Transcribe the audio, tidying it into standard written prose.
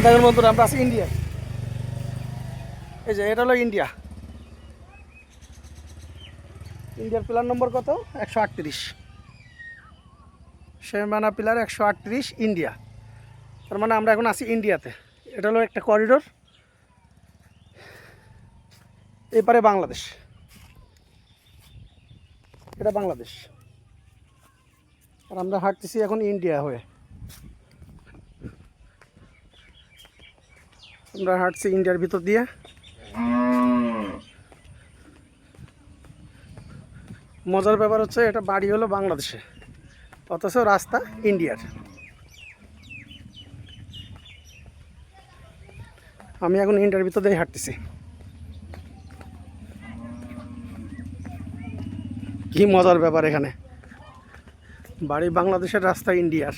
দেখেন বন্ধুরা, আমরা আছি ইন্ডিয়া। এই যে এটা হলো ইন্ডিয়া। ইন্ডিয়ার পিলার নম্বর কত? 138। সীমানা পিলার 138 ইন্ডিয়া। তার মানে আমরা এখন আছি ইন্ডিয়াতে। এটা হলো একটা করিডোর, এপারে বাংলাদেশ, এটা বাংলাদেশ, আর আমরা হাঁটতেছি এখন ইন্ডিয়া হয়ে। আমরা হাঁটছি ইন্ডিয়ার ভিতর দিয়ে। মজার ব্যাপার হচ্ছে এটা বাড়ি হলো বাংলাদেশে, অথচ রাস্তা ইন্ডিয়ার। আমি এখন ইন্ডিয়ার ভিতর দিয়ে হাঁটতেছি। কি মজার ব্যাপার, এখানে বাড়ি বাংলাদেশের, রাস্তা ইন্ডিয়ার।